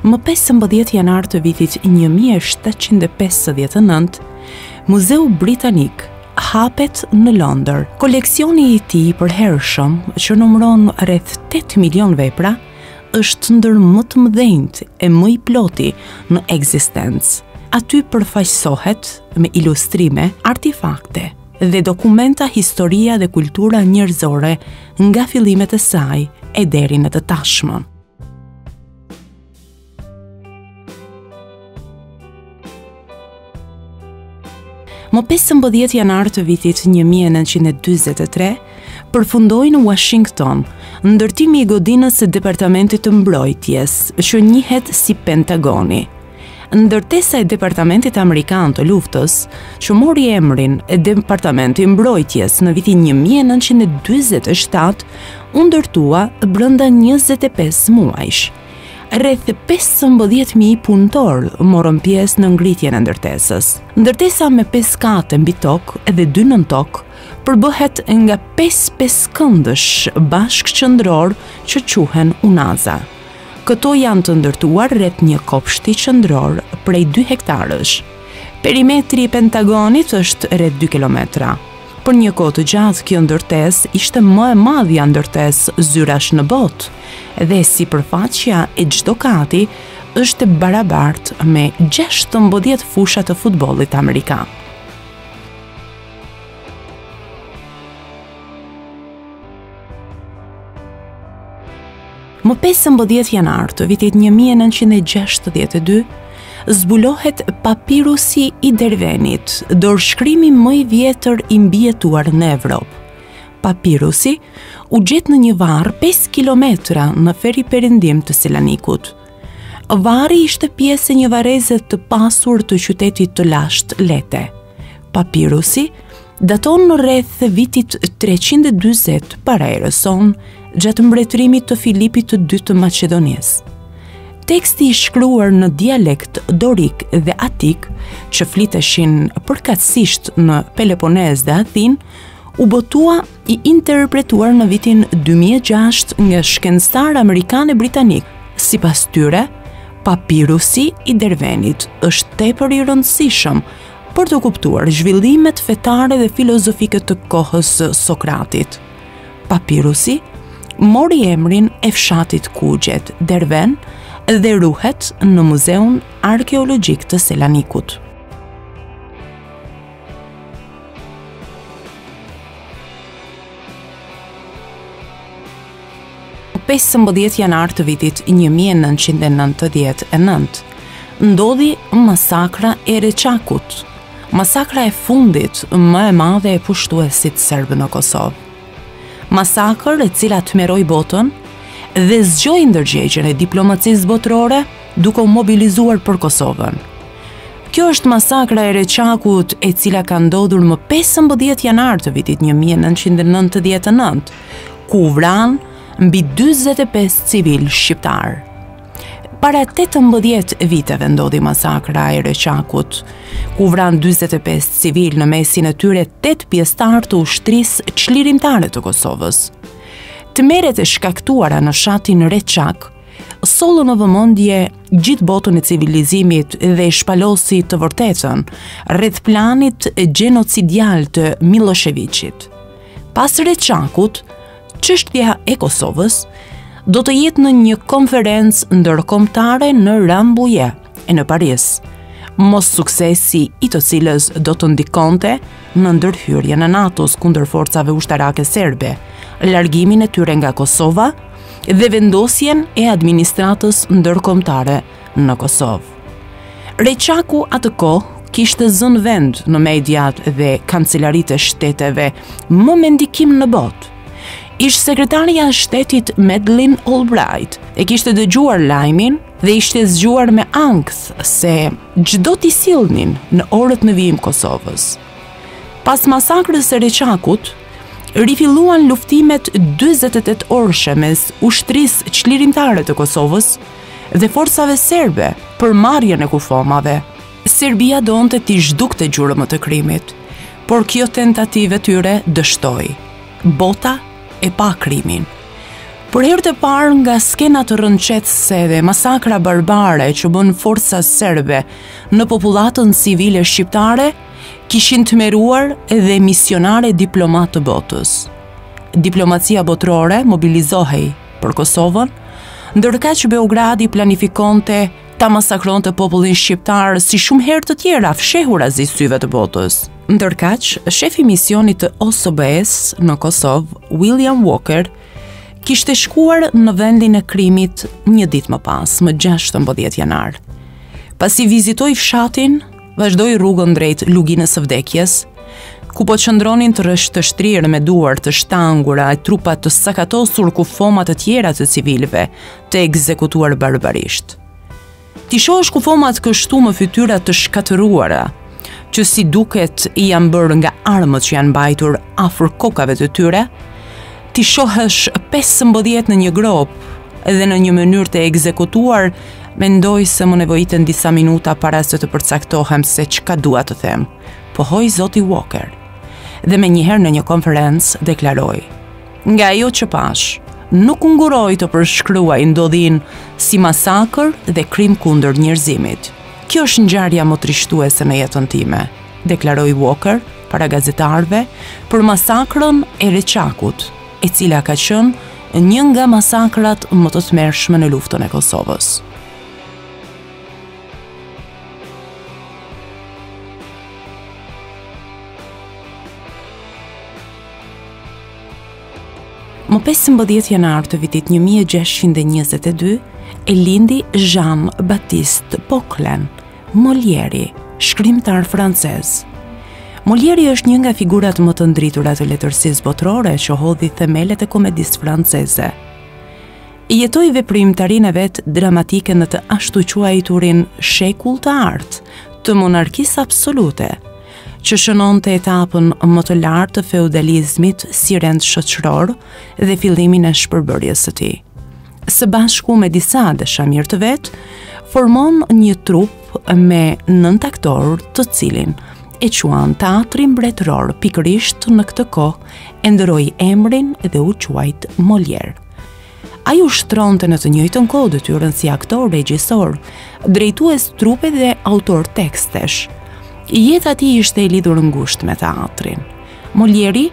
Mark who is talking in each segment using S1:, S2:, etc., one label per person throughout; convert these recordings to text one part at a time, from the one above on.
S1: Më 15 janar të vitit 1759, Muzeu Britanik hapet në Londër. Koleksioni i tij i përhershëm, që numëron rreth 8 milion vepra, është ndër më të mëdhenjt e më i ploti në ekzistencë. Aty përfaqësohet me ilustrime, artefakte dhe dokumenta historia dhe kultura njerëzore nga fillimet e saj e deri në të tashmen. Më 15 janar të vitit 1943, përfundoi në Washington ndërtimi i godinës së Departamentit të Mbrojtjes, që njihet si Pentagoni. Ndërtesa e Departamentit Amerikan të Luftës, që mori emrin e Departamentit Mbrojtjes në vitin 1947, u ndërtua brenda 25 muajsh. Rreth 15.000 punëtor morën pjesë në ngritjen e ndërtesës. Ndërtesa me 5 kate mbi tokë dhe 2 nën tokë përbëhet nga 5 këndësh bashkëqendror që quhen unaza. Këto janë të ndërtuar rreth një kopshti qendror prej 2 hektarësh. Perimetri i Pentagonit është rreth 2 kilometra. Për një kohë të gjatë kjo ndërtesë ishte më e madhja ndërtesë zyrash në botë, dhe sipërfaqja e çdo kati është barabartë me 16 fusha të futbollit amerikan. Më 15 janar të vitit 1962, zbulohet papirusi i Dervenit, dorëshkrimi më i vjetër i mbijetuar në Evropë. Papirusi u gjet në një varr 5 kilometra në veriperëndim të Selanikut. Varri ishte pjesë e një varreze të pasur të qytetit të lashtë Lete. Papirusi daton në rreth vitit 340 para erës sonë, gjatë mbretërimit të Filipit të II të Maqedonisë. Teksti i shkruar në dialekt dorik dhe atik, që fliteshin përkatësisht në Peloponez dhe Athinë, u botua i interpretuar në vitin 2006 nga shkencëtar amerikan e britanik. Sipas tyre, papirusi i Dervenit është tepër i rëndësishëm për të kuptuar zhvillimet fetare dhe filozofike të kohës së Sokratit. Papirusi mori emrin e fshatit Kugjet, Derven, dhe ruhet në Muzeun Arkeologjik të Selanikut. 15 janar të vitit 1999, ndodhi masakra e Reçakut, masakra e fundit më e madhe e pushtuesit serbë në Kosovë. Masakër e cila tmerroi botën dhe zgjoi ndërgjegjjen e diplomacisë botërore duke u mobilizuar për Kosovën. Kjo është masakra e Reçakut e cila ka ndodhur më 15 janar të vitit 1999, ku u vran mbi 45 civil shqiptar. Para 18 viteve ndodhi masakra e Reçakut, ku vran 45 civil, në mesin e tyre 8 pjesëtar të ushtrisë çlirimtare të Kosovës. Tmerret e shkaktuara në fshatin Reçak sollën në vëmendje gjithë botën e civilizimit dhe shpalosi të vërtetën rreth planit gjenocidial të Miloševićit. Pas Reçakut, çështja e Kosovës do të jetë në një konferencë ndërkombëtare në Rambouillet e në Paris, mos suksesi i të cilës do të ndikonte në ndërhyrjen e NATO-s kundër forcave ushtarake serbe, largimin e tyre nga Kosova dhe vendosjen e administratës ndërkombëtare në Kosovë. Reçaku atë kohë kishte zënë vend në mediat dhe kancelaritë e shteteve më me ndikim në botë. Ish sekretarja e shtetit Madeleine Albright e kishte dëgjuar lajmin dhe ishte zgjuar me ankth se çdo t'i sillnin në orët në vijim Kosovës. Pas masakrës së Reçakut, rifilluan luftimet 48 orëshe mes ushtrisë çlirimtare të Kosovës dhe forcave serbe për marrjen e kufomave. Serbia donte t'i zhdukte gjurmët e krimit, por kjo tentativë tyre dështoi. Bota e pa krimin. Për herë të parë nga skena të rëndëqetëse dhe masakra barbare që bën forca serbe në popullatën civile shqiptare, kishin tmeruar edhe misionare diplomat të botës. Diplomacia botërore mobilizohej për Kosovën, ndërkaq Beogradi planifikonte ta masakronte popullin shqiptar si shumë herë të tjera fshehura zi syve të botës. Ndërkaq, shefi misionit të OSBE-s në Kosovë, William Walker, kishte shkuar në vendin e krimit një ditë më pas, më 16 janar. Pasi vizitoi fshatin, vazhdoi rrugën drejt luginës së vdekjes, ku po qëndronin të shtrirë me duar të shtangura e trupat të sakatosur kufomat të tjera të civilëve të ekzekutuar barbarisht. Ti shohësh kufomat kështu me fytyra të shkatëruara, që si duket i janë bërë nga armët që janë mbajtur afër kokave të tyre, ti shohësh 15 në një grop edhe në një mënyrë të ekzekutuar, mendoj se më nevojiten disa minuta para se të përcaktohem se çka dua të them, pohoi zoti Walker. Dhe me njëherë në një konferencë deklaroi: nga ajo që pash, nuk nguroj të përshkruaj ndodhin si masakër dhe krim kundër njerëzimit. Kjo është ngjarja më trishtuese në jetën time, deklaroi Walker para gazetarëve për masakrën e Reçakut, e cila ka qenë një nga masakrat më të tmerrshme në luftën e Kosovës. Më 15 janar të vitit 1622, e lindi Jean-Baptiste Poquelin, Molieri, shkrimtar francez. Molieri është një nga figurat më të ndritura të letërsisë botërore që hodhi themelet e komedisë franceze. Jetoi veprimtarinë e vet dramatike në të ashtu quajturin shekull të artë të monarkisë absolute, që shënonte etapën më të lartë të feudalizmit si rend shoqëror dhe fillimin e shpërbërjes së tij. Së bashku me disa dashamirë të vet, formon një trup me 9 aktorë, të cilin e quan teatri mbretëror, pikërisht në këtë kohë e ndëroi emrin dhe u quajt Molière. Ai ushtronte në të njëjtën kohë detyrën si aktor, regjisor, drejtues trupe dhe autor tekstesh. Jeta e tij ishte e lidhur ngushtë me teatrin. Molieri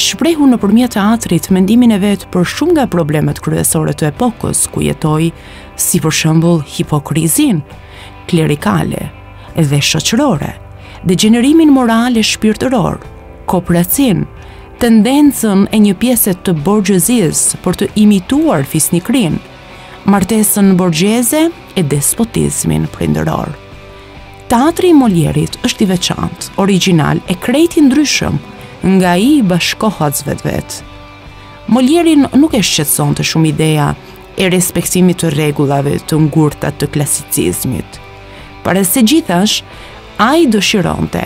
S1: shprehu nëpërmjet teatrit mendimin e vet për shumë nga problemet kryesore të epokës ku jetoi, si për shembull hipokrizin, klerikale dhe shoqërore, degenerimin moral e shpirtëror, kooperacinë, tendencën e një pjese të borgjezisë për të imituar fisnikrin, martesën borgjeze e despotizmin prindëror. Teatri i Molierit është i veçantë, origjinal e krejt i ndryshëm nga i bashkohas vetë. Molierin nuk e shqetësonte shumë ideja e respektimit të rregullave të ngurta të klasicizmit. Para se gjithash, ai dëshironte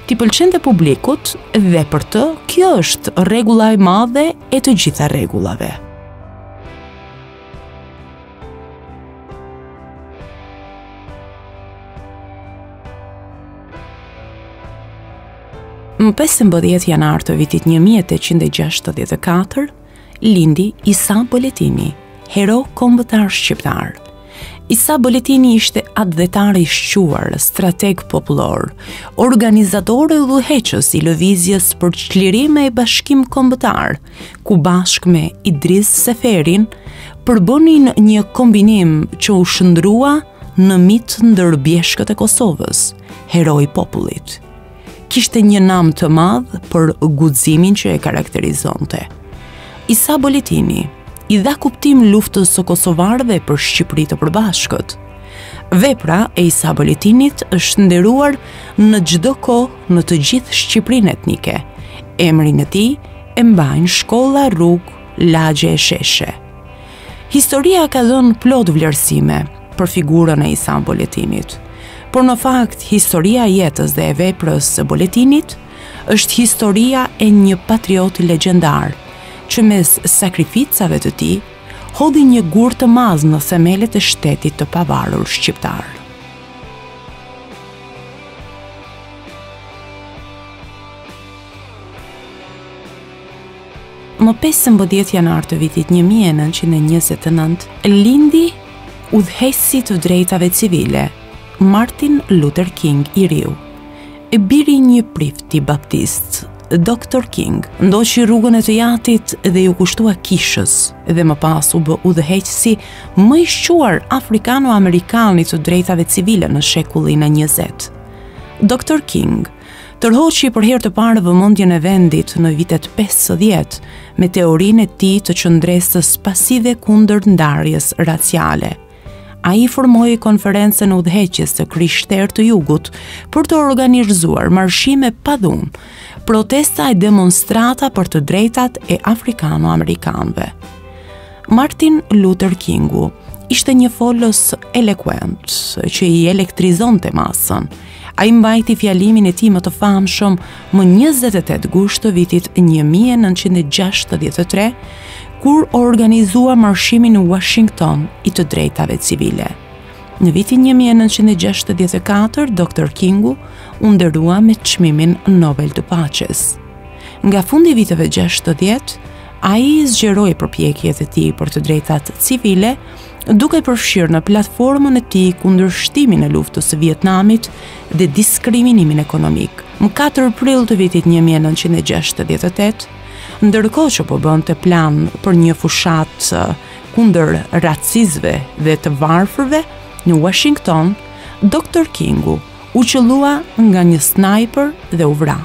S1: t'i pëlqente publikut dhe për të, kjo është rregulla e madhe e të gjitha rregullave. Më 15 janar të vitit 1864, lindi Isa Boletini, hero kombëtar shqiptar. Isa Boletini ishte atdhetar i shquar, strateg popullor, organizator e udhëheqës i lëvizjes për çlirim e bashkim kombëtar, ku bashkë me Idris Seferin përbënin një kombinim që u shndrua në mit ndër bjeshkët e Kosovës, heroi popullit. Kishte një nam të madh për guximin që e karakterizonte. Isa Boletini i dha kuptim luftës së kosovarëve për Shqipëri të përbashkët. Vepra e Isa Boletinit është nderuar në çdo kohë në të gjithë Shqipërinë etnike. Emrin e tij e mbajnë shkolla, rrugë, lagje e sheshe. Historia ka dhënë plot vlerësime për figurën e Isa Boletinit. Por në fakt, historia e jetës dhe e veprës së Boletinit është historia e një patrioti legjendar, që mes sakrificave të tij hodhi një gur të madh në themelet e shtetit të pavarur shqiptar. Më 15 janar të vitit 1929, lindi udhëheqësi të drejtave civile, Martin Luther King i riu. Biri një prifti baptist, Dr. King, ndoqi rrugën e të jatit dhe ju kushtua kishës dhe më pas u bë udhëheqësi më i shquar afrikano-amerikan i të drejtave civile në shekullin e 20. Dr. King tërhoqi për herë të parë vëmendjen e vendit në vitet 50 me teorinë e tij të qëndresës pasive kundër ndarjes raciale. Ai formoi konferencën udhëheqjes të krishterë të Jugut për të organizuar marshime pa dhunë, protesta e demonstrata për të drejtat e afrikano-amerikanëve. Martin Luther Kingu ishte një folës eloquent që i elektrizonte masën. Ai mbajti fjalimin e tij më të famshëm më 28 gusht të vitit 1963, kur organizua marshimin në Washington i të drejtave civile. Në vitin 1964, Dr. Kingu u nderua me çmimin Nobel të Paqes. Nga fundi viteve 60, ai zgjeroi përpjekjet e tij për të drejtat civile, duke përfshirë në platformën e tij kundër shtimin e luftës së Vietnamit dhe diskriminimin ekonomik. Në 4 prill të vitit 1968, ndërkohë që po bënte plan për një fushat kundër racizve dhe të varfërve, në Washington, Dr. Kingu u qëllua nga një sniper dhe u vra.